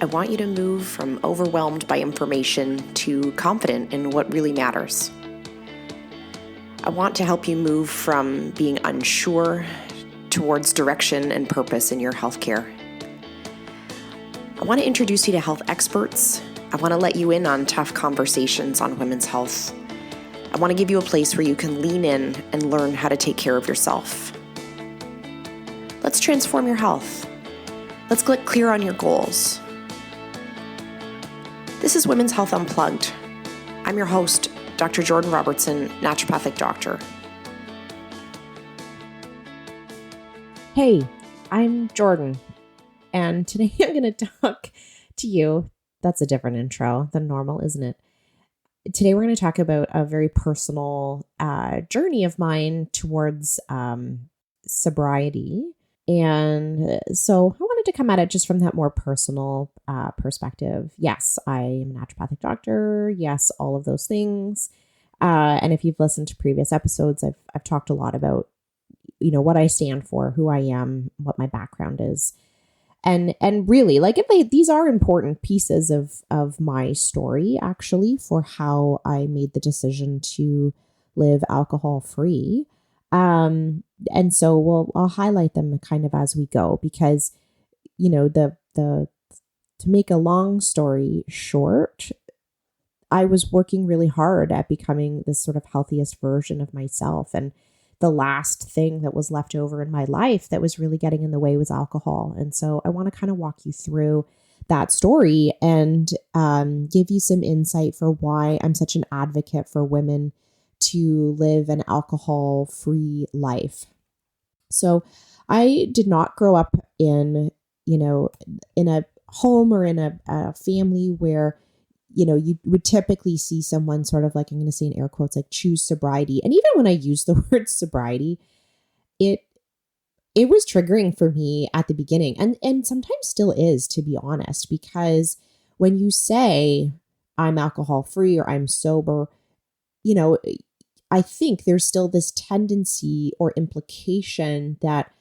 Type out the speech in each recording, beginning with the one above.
I want you to move from overwhelmed by information to confident in what really matters. I want to help you move from being unsure towards direction and purpose in your healthcare. I want to introduce you to health experts. I want to let you in on tough conversations on women's health. I want to give you a place where you can lean in and learn how to take care of yourself. Let's transform your health. Let's get clear on your goals. This is Women's Health Unplugged. I'm your host, Dr. Jordan Robertson, naturopathic doctor. Hey, I'm Jordan, and today I'm going to talk to you. That's a different intro than normal, isn't it? Today we're going to talk about a very personal journey of mine towards sobriety. And so I wanted to come at it just from that more personal perspective. Yes, I am a naturopathic doctor. Yes, all of those things. And if you've listened to previous episodes, I've talked a lot about, what I stand for, who I am, what my background is. And really, these are important pieces of my story, actually, for how I made the decision to live alcohol free. And so I'll highlight them kind of as we go, because, to make a long story short, I was working really hard at becoming this sort of healthiest version of myself. And the last thing that was left over in my life that was really getting in the way was alcohol. And so I want to kind of walk you through that story and give you some insight for why I'm such an advocate for women to live an alcohol-free life. So I did not grow up in a home or in a family where you would typically see someone sort of like, I'm going to say in air quotes, like choose sobriety. And even when I use the word sobriety, it was triggering for me at the beginning and sometimes still is, to be honest, because when you say I'm alcohol free or I'm sober, I think there's still this tendency or implication that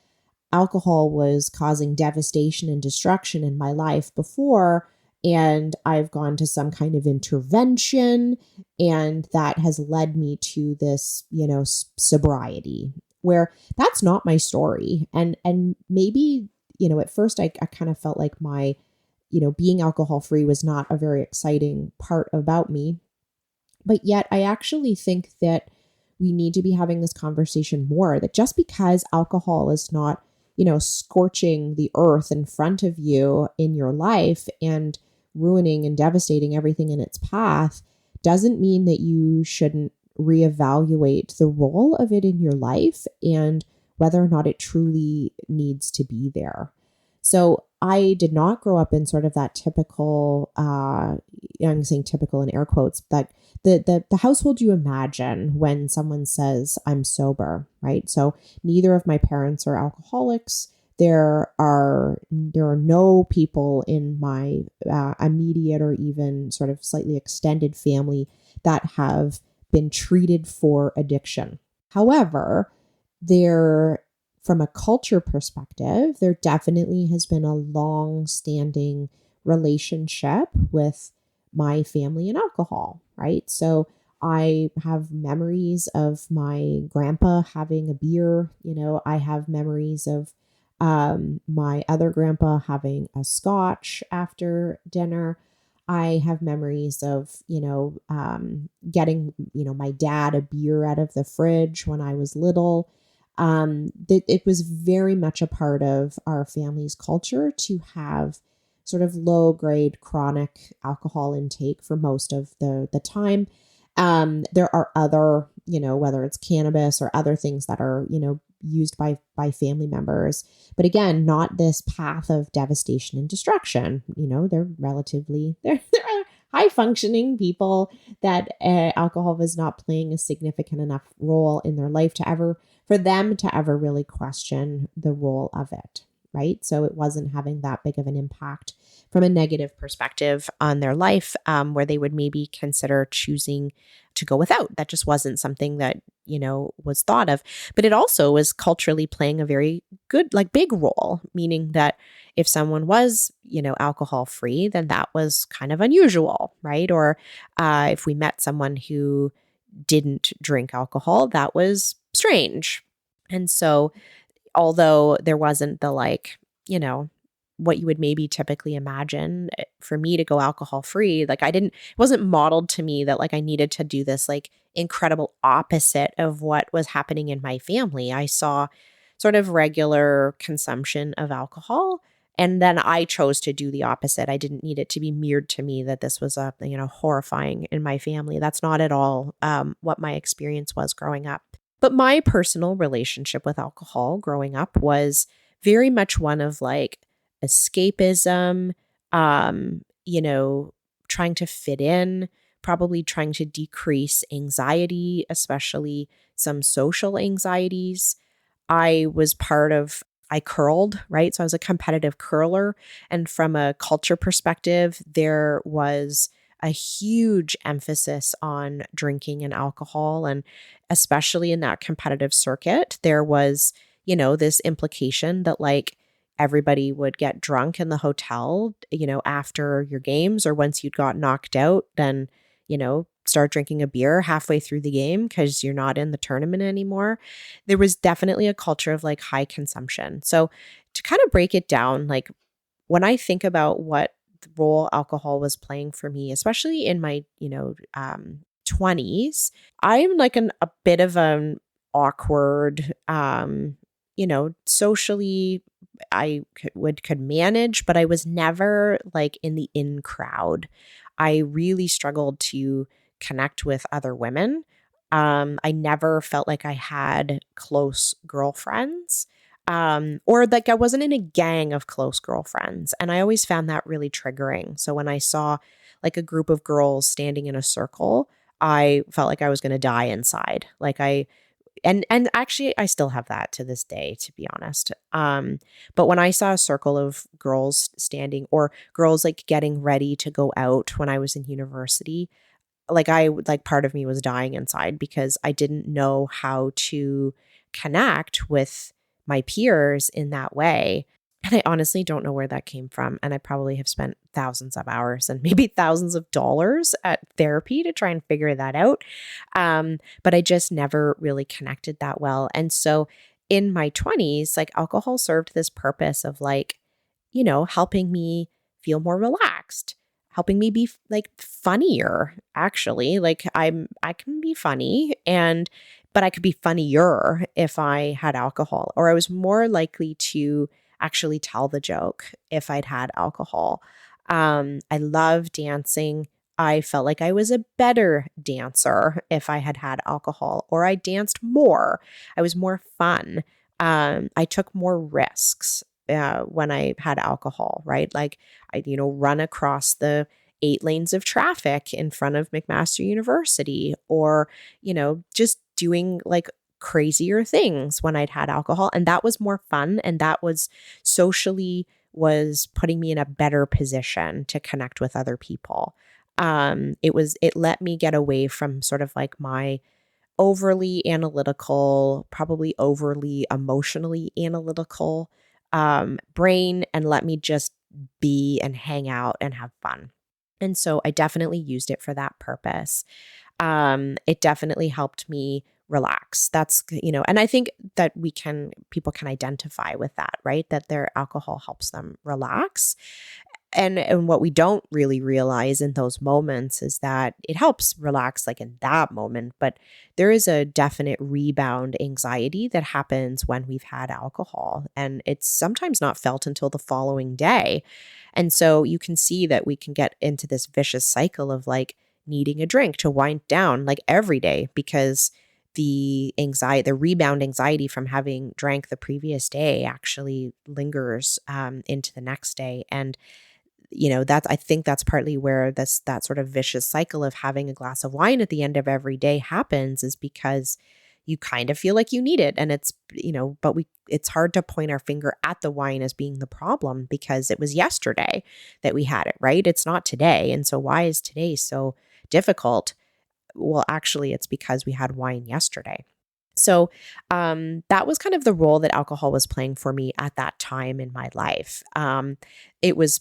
alcohol was causing devastation and destruction in my life before, and I've gone to some kind of intervention, and that has led me to this, sobriety, where that's not my story. And maybe, at first I kind of felt like my, being alcohol free was not a very exciting part about me. But yet I actually think that we need to be having this conversation more, that just because alcohol is not, scorching the earth in front of you in your life and ruining and devastating everything in its path, doesn't mean that you shouldn't reevaluate the role of it in your life and whether or not it truly needs to be there. So I did not grow up in sort of that typical, I'm saying typical in air quotes, but the household you imagine when someone says I'm sober, right? So neither of my parents are alcoholics. There are no people in my immediate or even sort of slightly extended family that have been treated for addiction. However, from a culture perspective, there definitely has been a long-standing relationship with my family and alcohol, right? So I have memories of my grandpa having a beer. I have memories of my other grandpa having a scotch after dinner. I have memories of, getting, my dad a beer out of the fridge when I was little. It was very much a part of our family's culture to have sort of low grade chronic alcohol intake for most of the time. There are other, whether it's cannabis or other things that are, used by family members. But again, not this path of devastation and destruction. They're high functioning people that alcohol was not playing a significant enough role in their life for them to ever really question the role of it. right? So it wasn't having that big of an impact from a negative perspective on their life, where they would maybe consider choosing to go without. That just wasn't something that, was thought of. But it also was culturally playing a very good, like big role, meaning that if someone was, alcohol free, then that was kind of unusual, right? Or if we met someone who didn't drink alcohol, that was strange. And so, although there wasn't the what you would maybe typically imagine for me to go alcohol free, like it wasn't modeled to me that like I needed to do this like incredible opposite of what was happening in my family. I saw sort of regular consumption of alcohol. And then I chose to do the opposite. I didn't need it to be mirrored to me that this was horrifying in my family. That's not at all what my experience was growing up. But my personal relationship with alcohol growing up was very much one of like escapism, trying to fit in, probably trying to decrease anxiety, especially some social anxieties. I curled, right? So I was a competitive curler. And from a culture perspective, there was a huge emphasis on drinking and alcohol. And especially in that competitive circuit, there was, this implication that like everybody would get drunk in the hotel, after your games, or once you'd got knocked out, then, start drinking a beer halfway through the game because you're not in the tournament anymore. There was definitely a culture of like high consumption. So to kind of break it down, like when I think about what role alcohol was playing for me, especially in my, 20s, I'm like a bit of an awkward, socially I could manage, but I was never like in the in crowd. I really struggled to connect with other women. I never felt like I had close girlfriends, or like I wasn't in a gang of close girlfriends. And I always found that really triggering. So when I saw like a group of girls standing in a circle, I felt like I was going to die inside. And actually I still have that to this day, to be honest. But when I saw a circle of girls standing, or girls like getting ready to go out when I was in university, like part of me was dying inside because I didn't know how to connect with my peers in that way. And I honestly don't know where that came from. And I probably have spent thousands of hours and maybe thousands of dollars at therapy to try and figure that out. But I just never really connected that well. And so in my 20s, like alcohol served this purpose of like, helping me feel more relaxed, helping me be like funnier, actually. Like I can be funny, but I could be funnier if I had alcohol, or I was more likely to actually tell the joke if I'd had alcohol. I love dancing. I felt like I was a better dancer if I had had alcohol, or I danced more. I was more fun. I took more risks when I had alcohol, right? Like I'd, run across the 8 lanes of traffic in front of McMaster University, or, just doing like crazier things when I'd had alcohol. And that was more fun. And that was socially was putting me in a better position to connect with other people. It let me get away from sort of like my overly analytical, probably overly emotionally analytical brain, and let me just be and hang out and have fun. And so I definitely used it for that purpose. It definitely helped me relax. That's, and I think that people can identify with that, right? That their alcohol helps them relax. And what we don't really realize in those moments is that it helps relax like in that moment, but there is a definite rebound anxiety that happens when we've had alcohol, and it's sometimes not felt until the following day. And so you can see that we can get into this vicious cycle of like needing a drink to wind down like every day, because the rebound anxiety from having drank the previous day actually lingers into the next day. And I think that's partly where that sort of vicious cycle of having a glass of wine at the end of every day happens, is because, you kind of feel like you need it. And it's, but it's hard to point our finger at the wine as being the problem because it was yesterday that we had it, right? It's not today. And so why is today so difficult? Well, actually, it's because we had wine yesterday. So that was kind of the role that alcohol was playing for me at that time in my life. It was,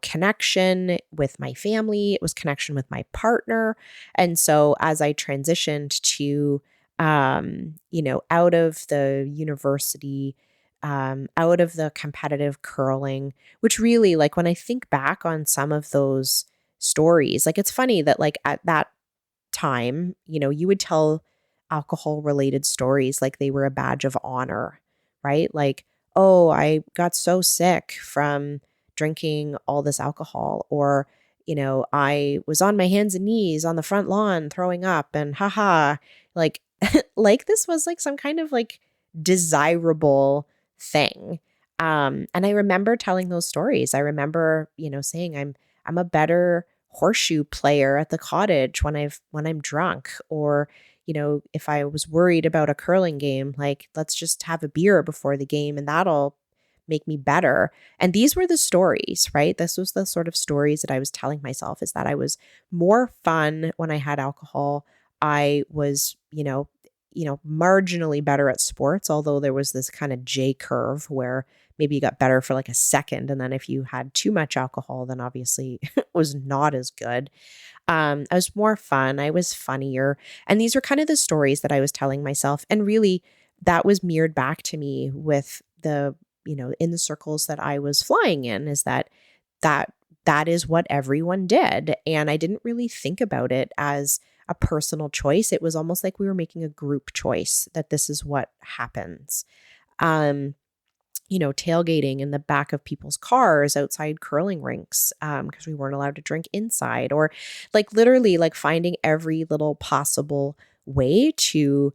connection with my family. It was connection with my partner. And so as I transitioned to, out of the university, out of the competitive curling, which really, like, when I think back on some of those stories, like, it's funny that, like, at that time, you would tell alcohol related stories like they were a badge of honor, right? Like, oh, I got so sick from drinking all this alcohol, or, I was on my hands and knees on the front lawn throwing up and haha, like, like this was like some kind of like desirable thing. And I remember telling those stories. I remember, saying I'm a better horseshoe player at the cottage when I'm drunk, or if I was worried about a curling game, like, let's just have a beer before the game and that'll make me better. And these were the stories, right? This was the sort of stories that I was telling myself, is that I was more fun when I had alcohol. I was, marginally better at sports, although there was this kind of J curve where maybe you got better for like a second. And then if you had too much alcohol, then obviously it was not as good. I was more fun. I was funnier. And these were kind of the stories that I was telling myself. And really, that was mirrored back to me with the, in the circles that I was flying in, is that is what everyone did. And I didn't really think about it as a personal choice. It was almost like we were making a group choice, that this is what happens. Tailgating in the back of people's cars outside curling rinks, because we weren't allowed to drink inside, or like literally like finding every little possible way to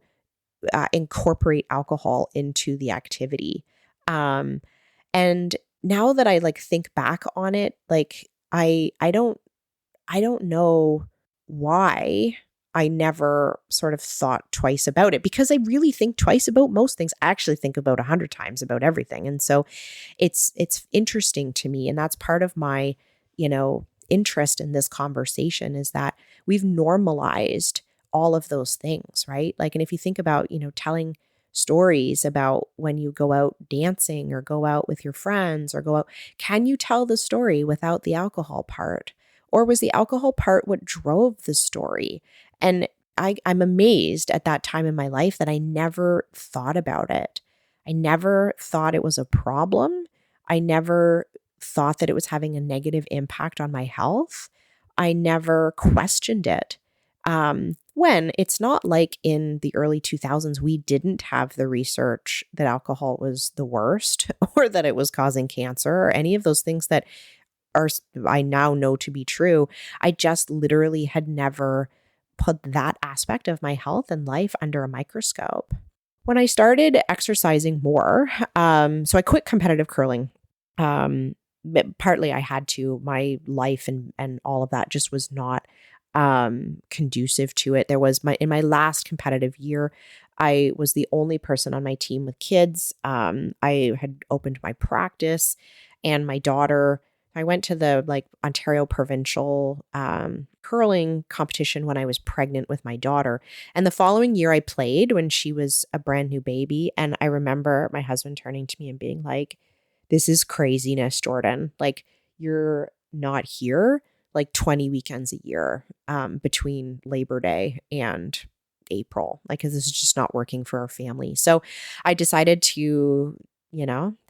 incorporate alcohol into the activity. And now that I like think back on it, like I don't know why I never sort of thought twice about it, because I really think twice about most things. I actually think about 100 times about everything. And so it's interesting to me. And that's part of my, interest in this conversation, is that we've normalized all of those things, right? Like, and if you think about, telling stories about when you go out dancing or go out with your friends or go out, can you tell the story without the alcohol part? Or was the alcohol part what drove the story? And I'm amazed at that time in my life that I never thought about it. I never thought it was a problem. I never thought that it was having a negative impact on my health. I never questioned it. When it's not like in the early 2000s, we didn't have the research that alcohol was the worst or that it was causing cancer or any of those things that I now know to be true. I just literally had never put that aspect of my health and life under a microscope. When I started exercising more, so I quit competitive curling. Partly I had to. My life and all of that just was not conducive to it. There was in my last competitive year, I was the only person on my team with kids. I had opened my practice, and my daughter, I went to the like Ontario provincial curling competition when I was pregnant with my daughter. And the following year I played when she was a brand new baby. And I remember my husband turning to me and being like, "This is craziness, Jordan. Like, you're not here like 20 weekends a year between Labor Day and April. Like, 'cause this is just not working for our family." So I decided to,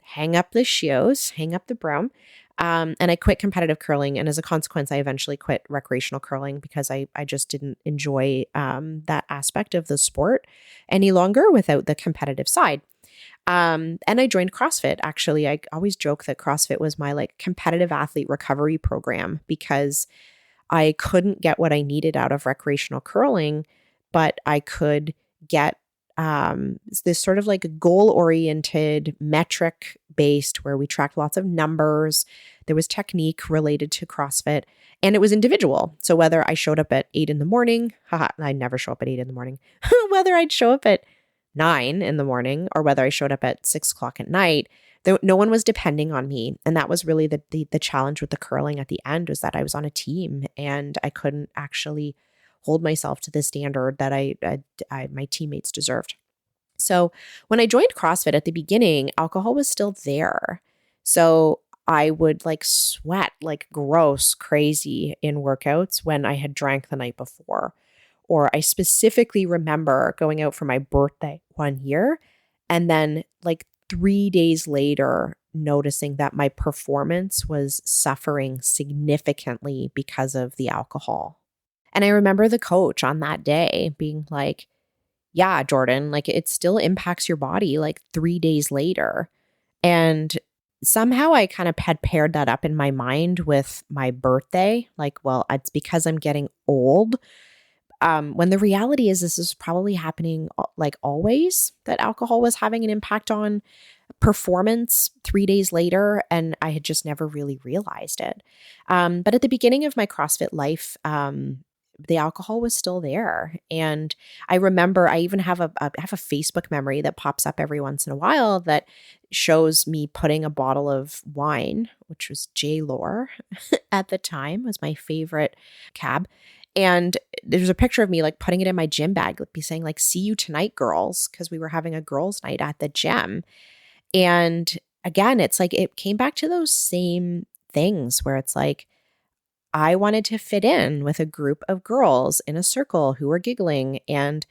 hang up the shoes, hang up the broom. And I quit competitive curling. And as a consequence, I eventually quit recreational curling because I just didn't enjoy that aspect of the sport any longer without the competitive side. And I joined CrossFit. Actually, I always joke that CrossFit was my like competitive athlete recovery program, because I couldn't get what I needed out of recreational curling, but I could get this sort of like a goal-oriented, metric-based, where we tracked lots of numbers. There was technique related to CrossFit, and it was individual. So whether I showed up at 8 in the morning, I never show up at 8 in the morning, whether I'd show up at 9 in the morning or whether I showed up at 6 o'clock at night, no one was depending on me. And that was really the challenge with the curling at the end, was that I was on a team and I couldn't actually hold myself to the standard that my teammates deserved. So when I joined CrossFit at the beginning, alcohol was still there. So I would like sweat like gross, crazy in workouts when I had drank the night before. Or I specifically remember going out for my birthday one year and then like 3 days later noticing that my performance was suffering significantly because of the alcohol. And I remember the coach on that day being like, yeah, Jordan, like it still impacts your body like 3 days later. And somehow I kind of had paired that up in my mind with my birthday. Like, well, it's because I'm getting old. When the reality is this is probably happening like always, that alcohol was having an impact on performance 3 days later, and I had just never really realized it. But at the beginning of my CrossFit life, the alcohol was still there, and I remember I even have a Facebook memory that pops up every once in a while that shows me putting a bottle of wine, which was J. Lore at the time, was my favorite cab. And there's a picture of me like putting it in my gym bag, be saying like, "See you tonight, girls," because we were having a girls' night at the gym. And again, it's like it came back to those same things where it's like I wanted to fit in with a group of girls in a circle who were giggling, and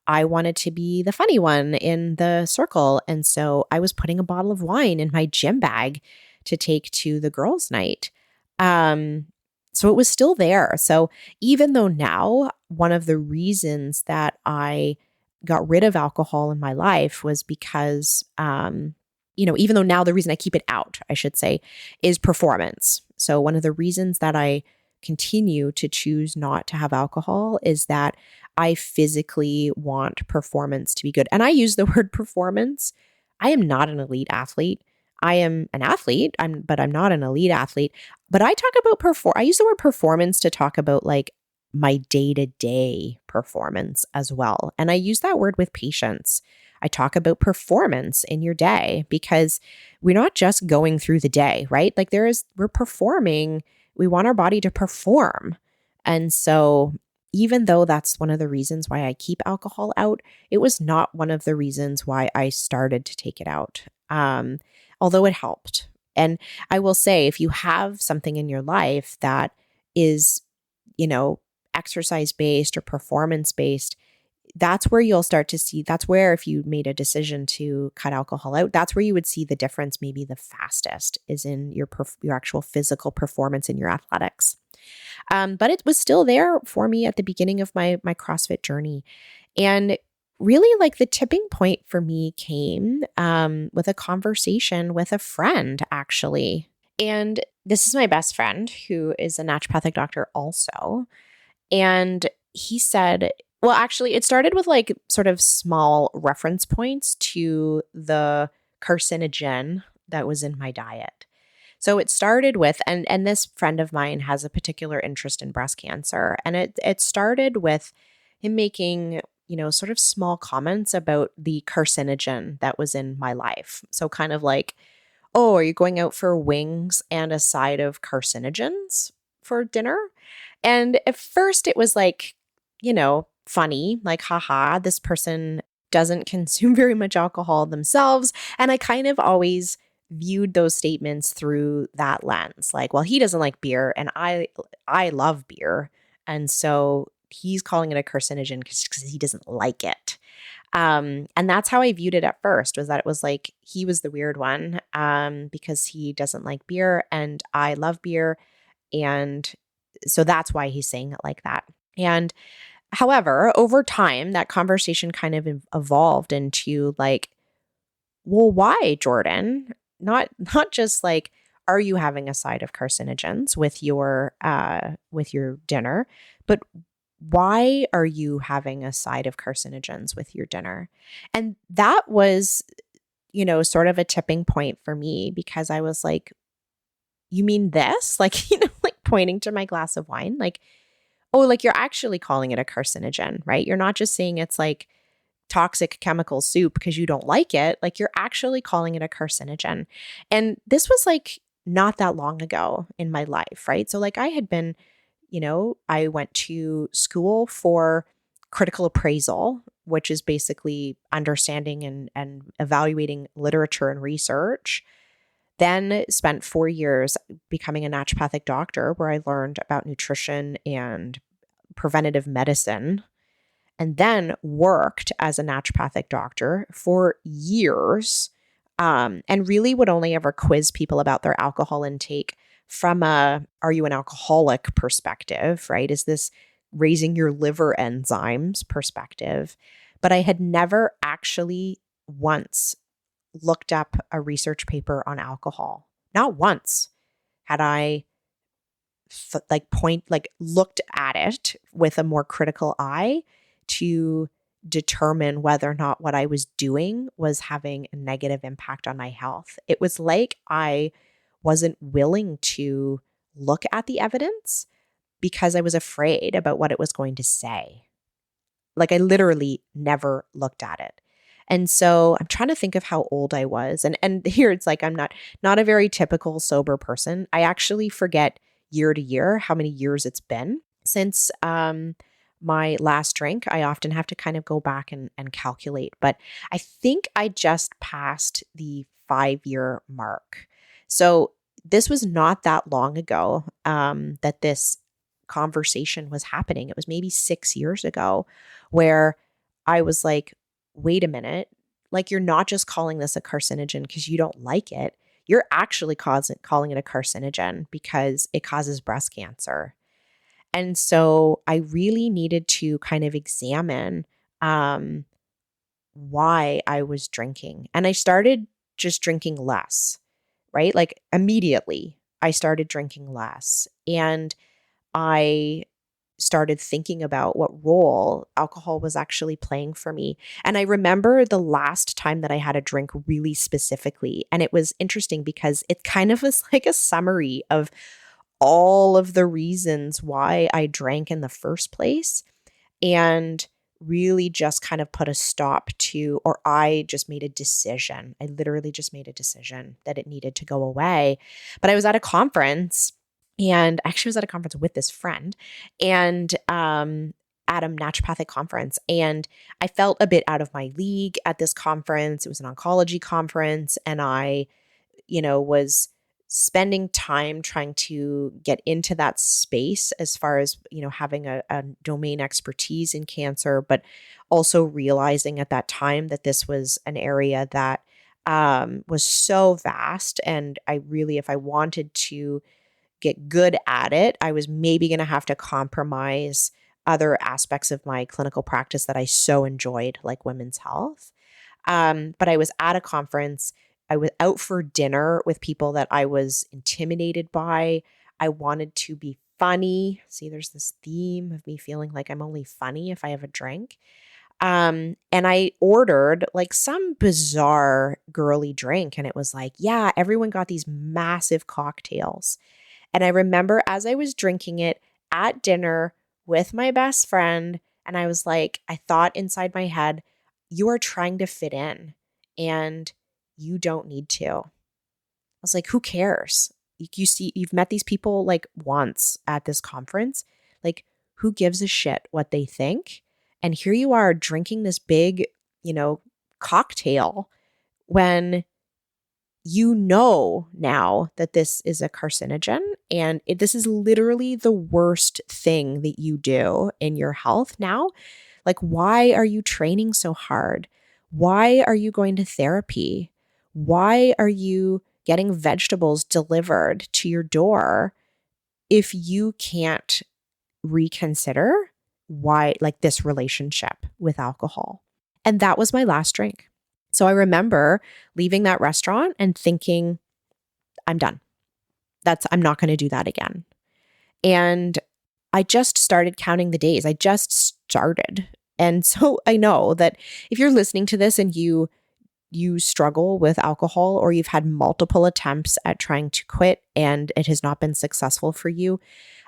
I wanted to be the funny one in the circle. And so I was putting a bottle of wine in my gym bag to take to the girls' night. So it was still there. So even though now one of the reasons that I got rid of alcohol in my life was because, even though now the reason I keep it out, I should say, is performance. So one of the reasons that I continue to choose not to have alcohol is that I physically want performance to be good. And I use the word performance. I am not an elite athlete. I am an athlete, but I'm not an elite athlete. But I talk about I use the word performance to talk about like my day-to-day performance as well. And I use that word with patience. I talk about performance in your day because we're not just going through the day, right? Like we're performing. We want our body to perform. And so even though that's one of the reasons why I keep alcohol out, it was not one of the reasons why I started to take it out. Although it helped. And I will say, if you have something in your life that is, exercise based or performance based, that's where you'll start to see, that's where if you made a decision to cut alcohol out, that's where you would see the difference maybe the fastest is in your actual physical performance in your athletics. But it was still there for me at the beginning of my CrossFit journey. And really like the tipping point for me came with a conversation with a friend, actually. And this is my best friend who is a naturopathic doctor also. And he said, well, actually, it started with like sort of small reference points to the carcinogen that was in my diet. So it started with, and this friend of mine has a particular interest in breast cancer. And it started with him making, sort of small comments about the carcinogen that was in my life. So kind of like, oh, are you going out for wings and a side of carcinogens for dinner? And at first it was like, funny, like, haha, this person doesn't consume very much alcohol themselves. And I kind of always viewed those statements through that lens. Like, well, he doesn't like beer and I love beer. And so he's calling it a carcinogen because he doesn't like it. And that's how I viewed it at first, was that it was like he was the weird one because he doesn't like beer and I love beer. And so that's why he's saying it like that. And however, over time, that conversation kind of evolved into like, well, why, Jordan? Not just like, are you having a side of carcinogens with your dinner, but why are you having a side of carcinogens with your dinner? And that was, sort of a tipping point for me because I was like, you mean this? Like, like pointing to my glass of wine, like, oh, like you're actually calling it a carcinogen, right? You're not just saying it's like toxic chemical soup because you don't like it, like you're actually calling it a carcinogen. And this was like not that long ago in my life, right? So like I had been, I went to school for critical appraisal, which is basically understanding and evaluating literature and research. Then spent 4 years becoming a naturopathic doctor where I learned about nutrition and preventative medicine, and then worked as a naturopathic doctor for years, and really would only ever quiz people about their alcohol intake from are you an alcoholic perspective, right? Is this raising your liver enzymes perspective? But I had never actually once looked up a research paper on alcohol. Not once had I looked at it with a more critical eye to determine whether or not what I was doing was having a negative impact on my health. It was like I wasn't willing to look at the evidence because I was afraid about what it was going to say. Like I literally never looked at it. And so I'm trying to think of how old I was. And here it's like I'm not a very typical sober person. I actually forget year to year how many years it's been since my last drink. I often have to kind of go back and calculate, but I think I just passed the 5-year mark. So this was not that long ago that this conversation was happening. It was maybe 6 years ago where I was like, wait a minute, like you're not just calling this a carcinogen because you don't like it. You're actually calling it a carcinogen because it causes breast cancer. And so I really needed to kind of examine why I was drinking. And I started just drinking less, right? Like immediately I started drinking less. And I started thinking about what role alcohol was actually playing for me. And I remember the last time that I had a drink really specifically. And it was interesting because it kind of was like a summary of all of the reasons why I drank in the first place, and really just kind of put a stop to, or I just made a decision. I literally just made a decision that it needed to go away. But I was at a conference, and actually was at a conference with this friend, and at a naturopathic conference. And I felt a bit out of my league at this conference. It was an oncology conference. And I, was spending time trying to get into that space as far as, having a domain expertise in cancer, but also realizing at that time that this was an area that was so vast. And I really, if I wanted to get good at it, I was maybe going to have to compromise other aspects of my clinical practice that I so enjoyed, like women's health. But I was at a conference. I was out for dinner with people that I was intimidated by. I wanted to be funny. See, there's this theme of me feeling like I'm only funny if I have a drink. And I ordered like some bizarre girly drink. And it was like, yeah, everyone got these massive cocktails. And I remember as I was drinking it at dinner with my best friend, and I was like, I thought inside my head, you are trying to fit in and you don't need to. I was like, who cares? You've met these people like once at this conference. Like, who gives a shit what they think? And here you are drinking this big, cocktail when you know now that this is a carcinogen, and this is literally the worst thing that you do in your health now. Like, why are you training so hard? Why are you going to therapy? Why are you getting vegetables delivered to your door if you can't reconsider why, like, this relationship with alcohol? And that was my last drink. So I remember leaving that restaurant and thinking, I'm done. I'm not going to do that again. And I just started counting the days. I just started. And so I know that if you're listening to this and you struggle with alcohol, or you've had multiple attempts at trying to quit and it has not been successful for you,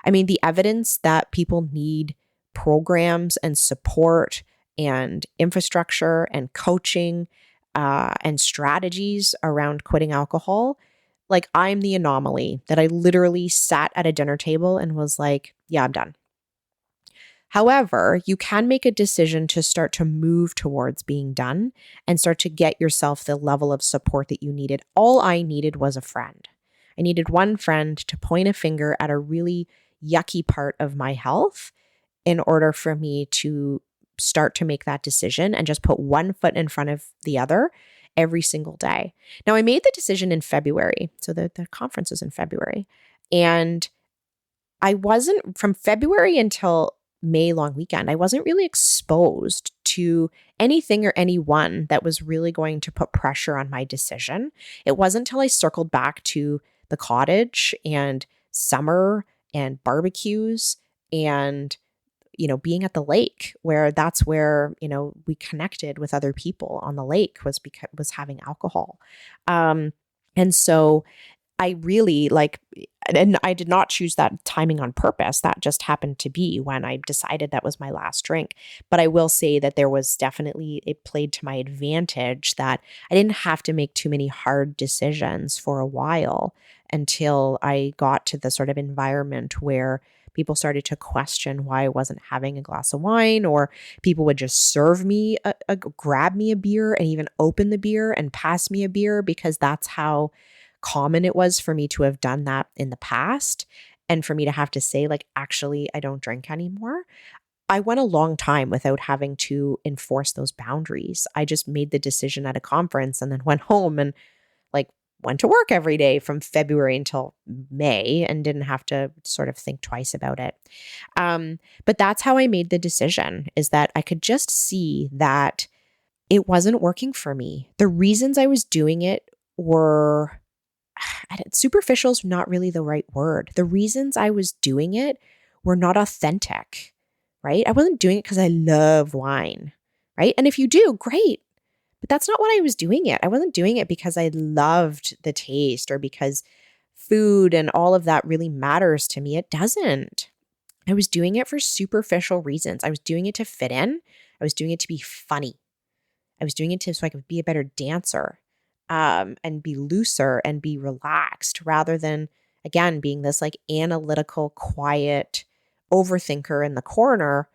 I mean, the evidence that people need programs and support and infrastructure and coaching and strategies around quitting alcohol, like I'm the anomaly that I literally sat at a dinner table and was like, yeah, I'm done. However, you can make a decision to start to move towards being done and start to get yourself the level of support that you needed. All I needed was a friend. I needed one friend to point a finger at a really yucky part of my health in order for me to start to make that decision and just put one foot in front of the other every single day. Now, I made the decision in February. So the conference was in February. And I wasn't, from February until May long weekend, I wasn't really exposed to anything or anyone that was really going to put pressure on my decision. It wasn't until I circled back to the cottage and summer and barbecues and being at the lake, where that's where, we connected with other people on the lake, was having alcohol. And so I really and I did not choose that timing on purpose. That just happened to be when I decided that was my last drink. But I will say that there was definitely, it played to my advantage that I didn't have to make too many hard decisions for a while until I got to the sort of environment where people started to question why I wasn't having a glass of wine, or people would just serve me, grab me a beer and even open the beer and pass me a beer, because that's how common it was for me to have done that in the past. And for me to have to say, actually, I don't drink anymore. I went a long time without having to enforce those boundaries. I just made the decision at a conference and then went home and went to work every day from February until May and didn't have to sort of think twice about it. But that's how I made the decision, is that I could just see that it wasn't working for me. The reasons I was doing it were, superficial is not really the right word. The reasons I was doing it were not authentic, right? I wasn't doing it because I love wine, right? And if you do, great. But that's not what I was doing it. I wasn't doing it because I loved the taste or because food and all of that really matters to me. It doesn't. I was doing it for superficial reasons. I was doing it to fit in. I was doing it to be funny. I was doing it so I could be a better dancer, and be looser and be relaxed, rather than, again, being this analytical, quiet overthinker in the corner.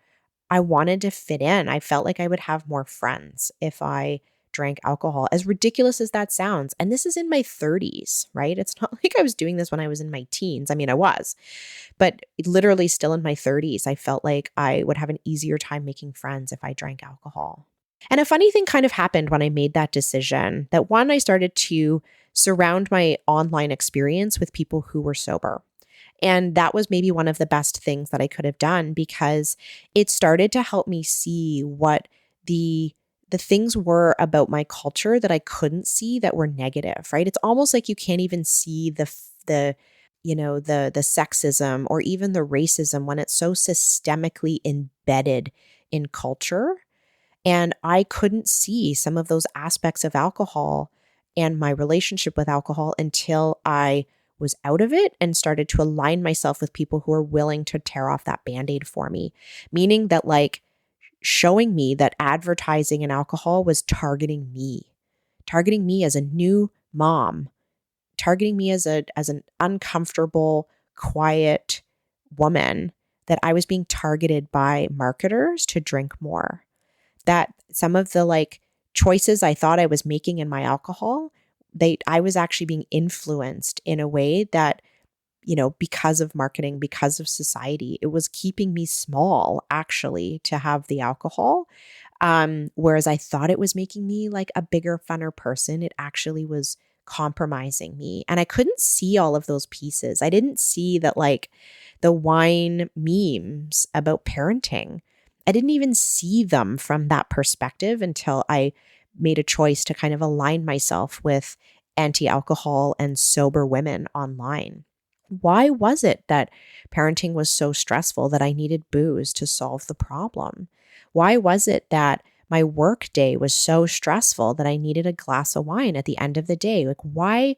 I wanted to fit in. I felt like I would have more friends if I drank alcohol, as ridiculous as that sounds. And this is in my 30s, right? It's not like I was doing this when I was in my teens. I mean, I was, but literally still in my 30s, I felt like I would have an easier time making friends if I drank alcohol. And a funny thing kind of happened when I made that decision, that one, I started to surround my online experience with people who were sober. And that was maybe one of the best things that I could have done, because it started to help me see what the things were about my culture that I couldn't see that were negative, right? It's almost like you can't even see the sexism or even the racism when it's so systemically embedded in culture. And I couldn't see some of those aspects of alcohol and my relationship with alcohol until I was out of it and started to align myself with people who are willing to tear off that Band-Aid for me. Meaning that showing me that advertising and alcohol was targeting me as a new mom, targeting me as an uncomfortable, quiet woman, that I was being targeted by marketers to drink more. That some of the choices I thought I was making in my alcohol, I was actually being influenced in a way that, because of marketing, because of society, it was keeping me small actually to have the alcohol. Whereas I thought it was making me a bigger, funner person, it actually was compromising me. And I couldn't see all of those pieces. I didn't see that the wine memes about parenting, I didn't even see them from that perspective until I made a choice to kind of align myself with anti-alcohol and sober women online. Why was it that parenting was so stressful that I needed booze to solve the problem? Why was it that my work day was so stressful that I needed a glass of wine at the end of the day? Why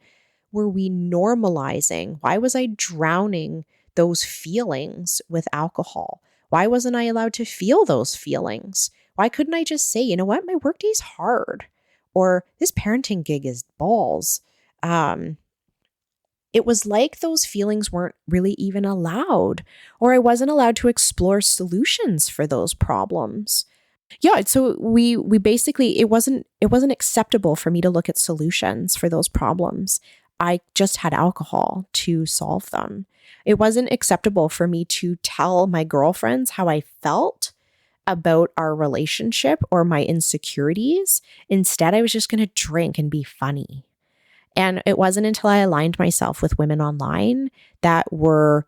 were we normalizing? Why was I drowning those feelings with alcohol? Why wasn't I allowed to feel those feelings Why couldn't I just say, you know what, my workday's hard, or this parenting gig is balls? It was like those feelings weren't really even allowed, or I wasn't allowed to explore solutions for those problems. Yeah, so we basically, it wasn't acceptable for me to look at solutions for those problems. I just had alcohol to solve them. It wasn't acceptable for me to tell my girlfriends how I felt about our relationship or my insecurities. Instead, I was just going to drink and be funny. And it wasn't until I aligned myself with women online that were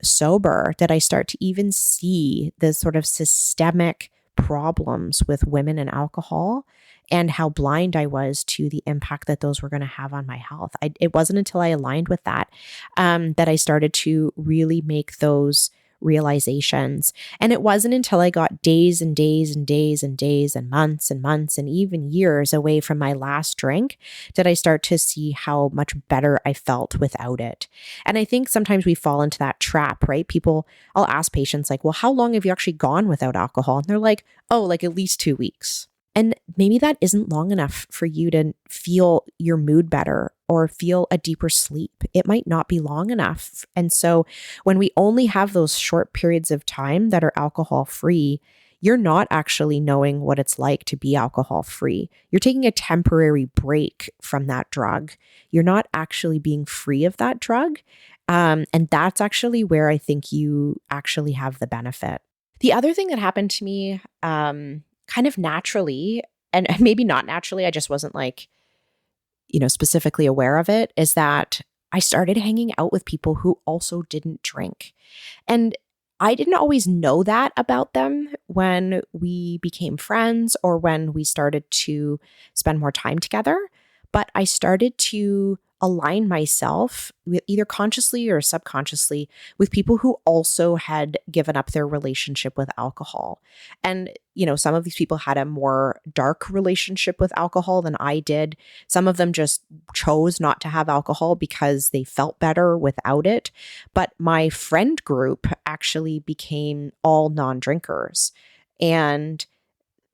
sober that I start to even see the sort of systemic problems with women and alcohol and how blind I was to the impact that those were going to have on my health. It wasn't until I aligned with that that I started to really make those realizations. And it wasn't until I got days and days and days and days and months and even years away from my last drink did I start to see how much better I felt without it. And I think sometimes we fall into that trap, right? I'll ask patients like, well, how long have you actually gone without alcohol? And they're like, oh, like at least 2 weeks. And maybe that isn't long enough for you to feel your mood better or feel a deeper sleep. It might not be long enough. And so when we only have those short periods of time that are alcohol free, you're not actually knowing what it's like to be alcohol free. You're taking a temporary break from that drug. You're not actually being free of that drug. And that's actually where I think you actually have the benefit. The other thing that happened to me, kind of naturally, and maybe not naturally, I just wasn't like, specifically aware of it, is that I started hanging out with people who also didn't drink. And I didn't always know that about them when we became friends or when we started to spend more time together. But I started to align myself with either consciously or subconsciously with people who also had given up their relationship with alcohol. And, some of these people had a more dark relationship with alcohol than I did. Some of them just chose not to have alcohol because they felt better without it. But my friend group actually became all non-drinkers. And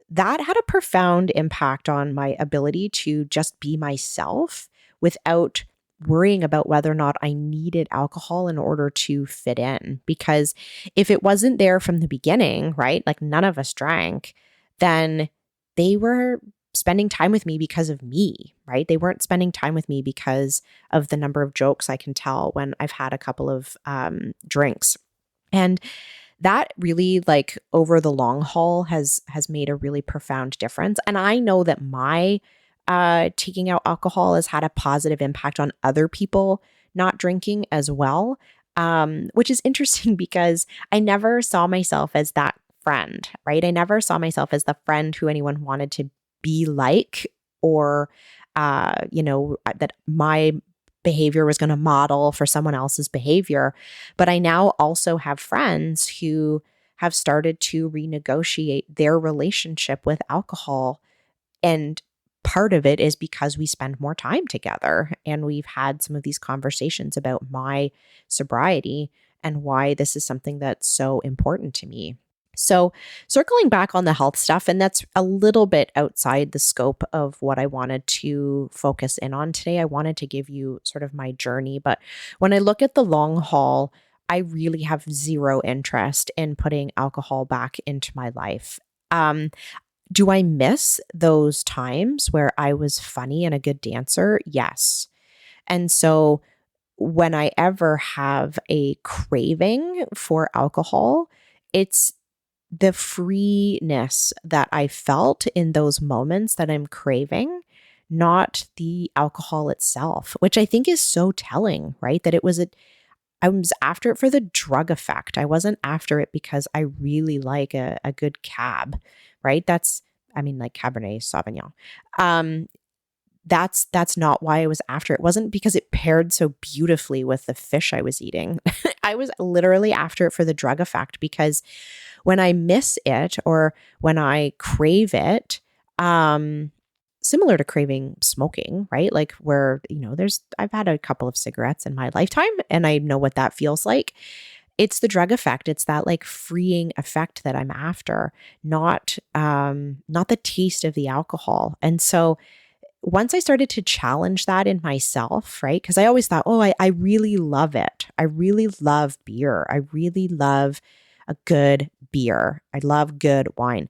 that had a profound impact on my ability to just be myself without worrying about whether or not I needed alcohol in order to fit in. Because if it wasn't there from the beginning, right, like none of us drank, then they were spending time with me because of me, right? They weren't spending time with me because of the number of jokes I can tell when I've had a couple of drinks. And that really, like, over the long haul has made a really profound difference. And I know that my taking out alcohol has had a positive impact on other people not drinking as well, which is interesting because I never saw myself as that friend, right? I never saw myself as the friend who anyone wanted to be like, or, that my behavior was going to model for someone else's behavior. But I now also have friends who have started to renegotiate their relationship with alcohol. And part of it is because we spend more time together and we've had some of these conversations about my sobriety and why this is something that's so important to me. So circling back on the health stuff, and that's a little bit outside the scope of what I wanted to focus in on today. I wanted to give you sort of my journey, but when I look at the long haul, I really have zero interest in putting alcohol back into my life. Do I miss those times where I was funny and a good dancer? Yes. And so when I ever have a craving for alcohol, it's the freeness that I felt in those moments that I'm craving, not the alcohol itself, which I think is so telling, right? That I was after it for the drug effect. I wasn't after it because I really like a good cab, right? Like Cabernet Sauvignon. That's not why I was after it. It wasn't because it paired so beautifully with the fish I was eating. I was literally after it for the drug effect, because when I miss it or when I crave it, similar to craving smoking, right? Like where, I've had a couple of cigarettes in my lifetime and I know what that feels like. It's the drug effect. It's that like freeing effect that I'm after, not the taste of the alcohol. And so once I started to challenge that in myself, right? Because I always thought, oh, I really love it. I really love beer. I really love a good beer. I love good wine.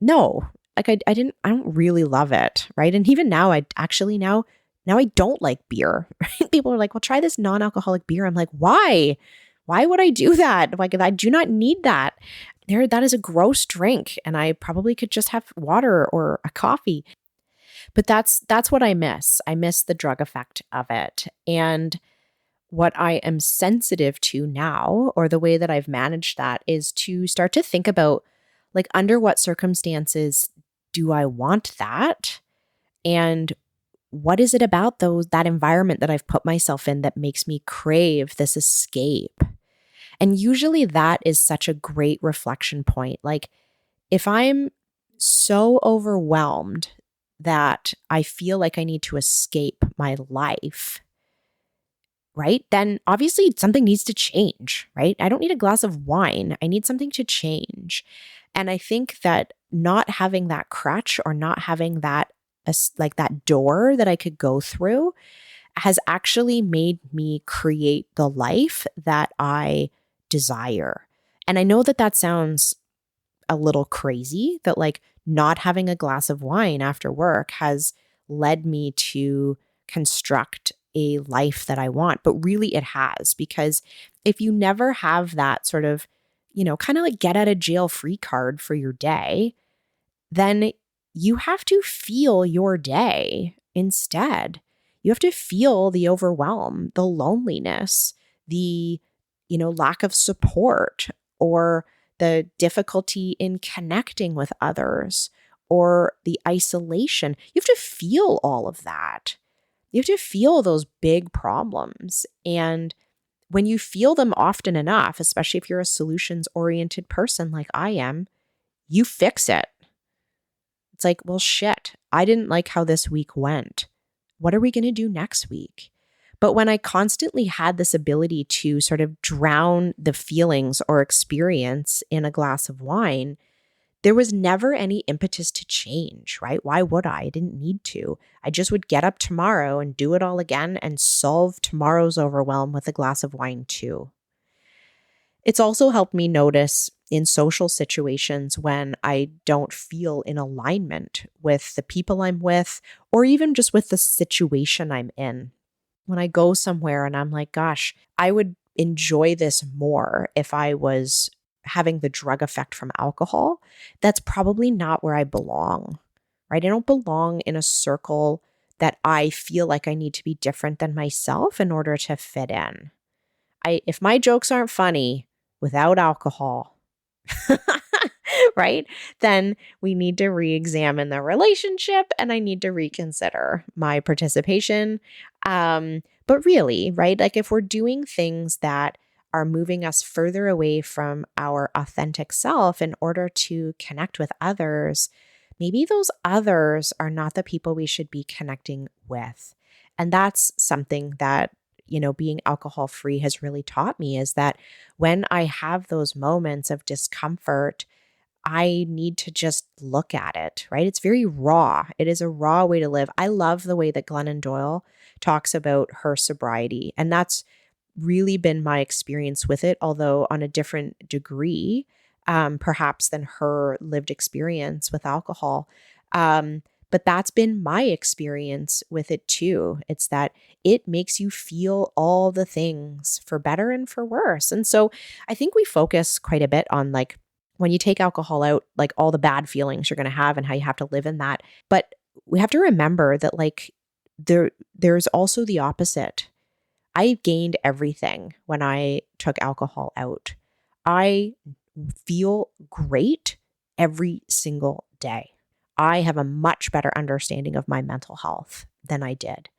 No, like I don't really love it, right? And even now, I actually now I don't like beer. Right? People are like, well, try this non-alcoholic beer. I'm like, why? Why would I do that? Like, I do not need that. That is a gross drink, and I probably could just have water or a coffee. But that's what I miss. I miss the drug effect of it. And what I am sensitive to now, or the way that I've managed that, is to start to think about, like, under what circumstances do I want that? And what is it about that environment that I've put myself in that makes me crave this escape? And usually that is such a great reflection point. Like, if I'm so overwhelmed that I feel like I need to escape my life, right? Then obviously something needs to change, right? I don't need a glass of wine. I need something to change. And I think that not having that crutch, or not having that like that door that I could go through, has actually made me create the life that I desire. And I know that that sounds a little crazy, that like not having a glass of wine after work has led me to construct a life that I want. But really it has, because if you never have that sort of, kind of like get out of jail free card for your day, then you have to feel your day instead. You have to feel the overwhelm, the loneliness, the, lack of support, or the difficulty in connecting with others, or the isolation. You have to feel all of that. You have to feel those big problems. And when you feel them often enough, especially if you're a solutions-oriented person like I am, you fix it. It's like, well, shit, I didn't like how this week went. What are we going to do next week? But when I constantly had this ability to sort of drown the feelings or experience in a glass of wine, there was never any impetus to change, right? Why would I? I didn't need to. I just would get up tomorrow and do it all again and solve tomorrow's overwhelm with a glass of wine too. It's also helped me notice in social situations when I don't feel in alignment with the people I'm with, or even just with the situation I'm in. When I go somewhere and I'm like, gosh, I would enjoy this more if I was having the drug effect from alcohol, that's probably not where I belong, right? I don't belong in a circle that I feel like I need to be different than myself in order to fit in. If my jokes aren't funny without alcohol, right? Then we need to re-examine the relationship, and I need to reconsider my participation. But really, right? Like, if we're doing things that are moving us further away from our authentic self in order to connect with others, maybe those others are not the people we should be connecting with. And that's something that, being alcohol free has really taught me, is that when I have those moments of discomfort, I need to just look at it, right? It's very raw. It is a raw way to live. I love the way that Glennon Doyle talks about her sobriety. And that's really been my experience with it, although on a different degree, perhaps than her lived experience with alcohol. But that's been my experience with it too. It's that it makes you feel all the things, for better and for worse. And so I think we focus quite a bit on, like, when you take alcohol out, like, all the bad feelings you're going to have and how you have to live in that. But we have to remember that, like, there's also the opposite. I gained everything when I took alcohol out. I feel great every single day. I have a much better understanding of my mental health than I did.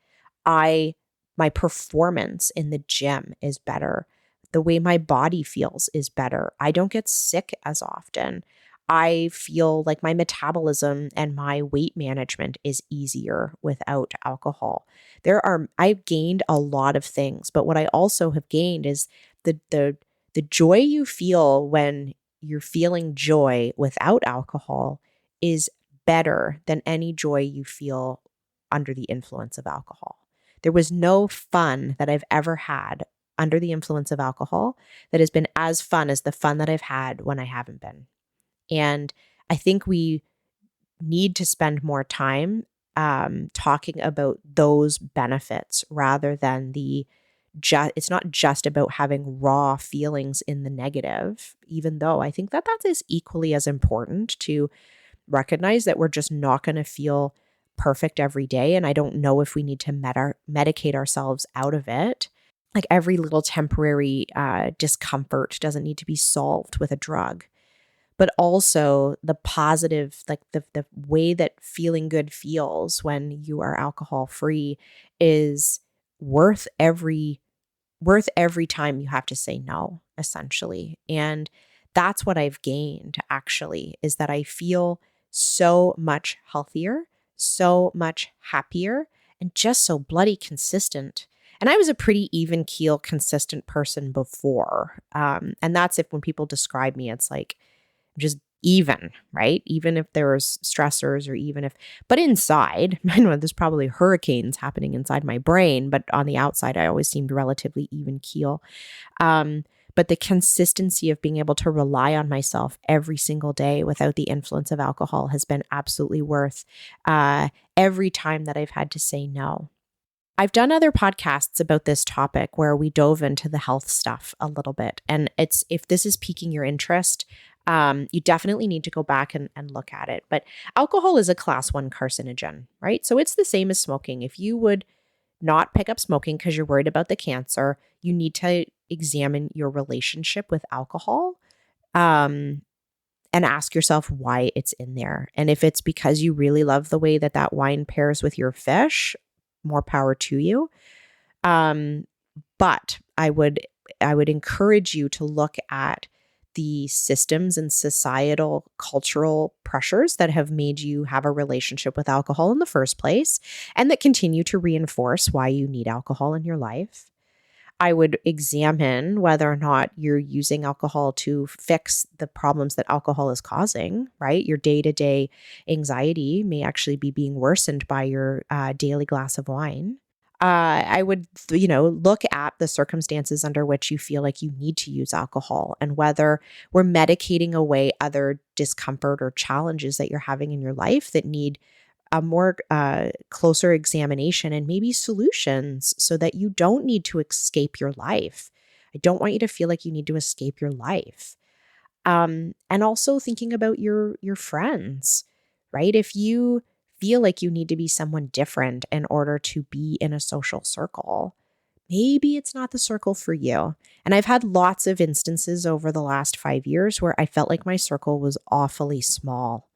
My performance in the gym is better. The way my body feels is better. I don't get sick as often. I feel like my metabolism and my weight management is easier without alcohol. I've gained a lot of things, but what I also have gained is the the joy you feel when you're feeling joy without alcohol is better than any joy you feel under the influence of alcohol. There was no fun that I've ever had under the influence of alcohol that has been as fun as the fun that I've had when I haven't been. And I think we need to spend more time talking about those benefits rather than it's not just about having raw feelings in the negative, even though I think that is equally as important to recognize that we're just not going to feel perfect every day. And I don't know if we need to medicate ourselves out of it. Like every little temporary discomfort doesn't need to be solved with a drug. But also the positive, like the way that feeling good feels when you are alcohol free is worth every time you have to say no, essentially. And that's what I've gained actually, is that I feel so much healthier, so much happier, and just so bloody consistent. And I was a pretty even keel, consistent person before. And that's when people describe me, it's like, just even, right? Even if there's stressors but inside, I know there's probably hurricanes happening inside my brain, but on the outside, I always seemed relatively even keel. But the consistency of being able to rely on myself every single day without the influence of alcohol has been absolutely worth every time that I've had to say no. I've done other podcasts about this topic where we dove into the health stuff a little bit. And if this is piquing your interest, you definitely need to go back and look at it. But alcohol is a class 1 carcinogen, right? So it's the same as smoking. If you would not pick up smoking because you're worried about the cancer, you need to examine your relationship with alcohol and ask yourself why it's in there. And if it's because you really love the way that wine pairs with your fish, more power to you. But I would encourage you to look at the systems and societal cultural pressures that have made you have a relationship with alcohol in the first place and that continue to reinforce why you need alcohol in your life. I would examine whether or not you're using alcohol to fix the problems that alcohol is causing, right? Your day-to-day anxiety may actually be being worsened by your daily glass of wine. I would, look at the circumstances under which you feel like you need to use alcohol and whether we're medicating away other discomfort or challenges that you're having in your life that need a more closer examination and maybe solutions so that you don't need to escape your life. I don't want you to feel like you need to escape your life. And also thinking about your friends, right? If you feel like you need to be someone different in order to be in a social circle, maybe it's not the circle for you. And I've had lots of instances over the last 5 years where I felt like my circle was awfully small,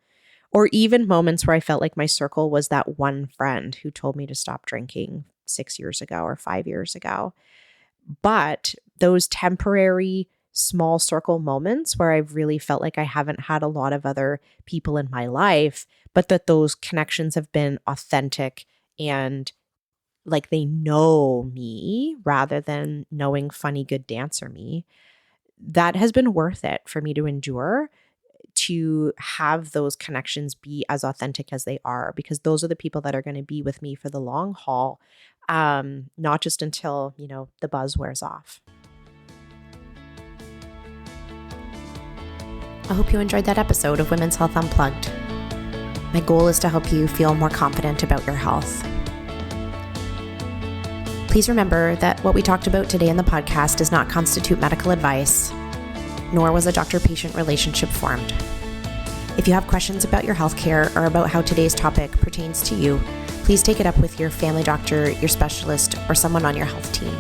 or even moments where I felt like my circle was that one friend who told me to stop drinking 6 years ago or 5 years ago. But those temporary small circle moments where I've really felt like I haven't had a lot of other people in my life, but that those connections have been authentic and like they know me rather than knowing funny, good dancer me, that has been worth it for me to endure, to have those connections be as authentic as they are, because those are the people that are going to be with me for the long haul, not just until, the buzz wears off. I hope you enjoyed that episode of Women's Health Unplugged. My goal is to help you feel more confident about your health. Please remember that what we talked about today in the podcast does not constitute medical advice, nor was a doctor-patient relationship formed. If you have questions about your healthcare or about how today's topic pertains to you, please take it up with your family doctor, your specialist, or someone on your health team.